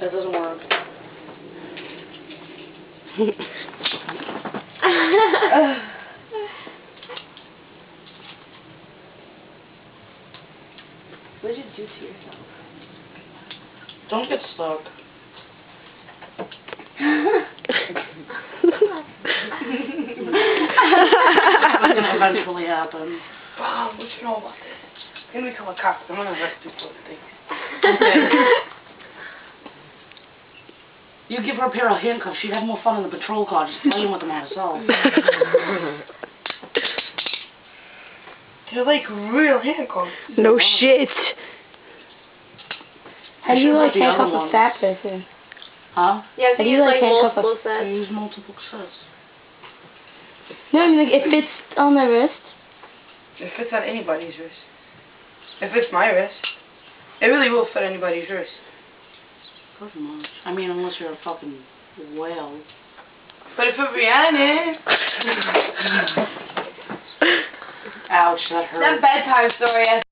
That doesn't work. What did you do to yourself? Don't get stuck. It's gonna eventually happen. Wow, what you know about this? Can we become a cop? I'm gonna arrest people with things. Okay. You give her a pair of handcuffs, she'd have more fun in the patrol car just playing with them on herself. They're like real handcuffs. No shit. How do you like the other handcuff a ones. fat person? Huh? Yeah, How do you you use like like handcuff multiple I sets. use multiple sets. No, I mean like it fits on the wrist. It fits on anybody's wrist. It fits my wrist. It really will fit anybody's wrist. Pretty much. I mean, unless you're a fucking whale. But if it's Rihanna. Ouch, that hurt. That bedtime story has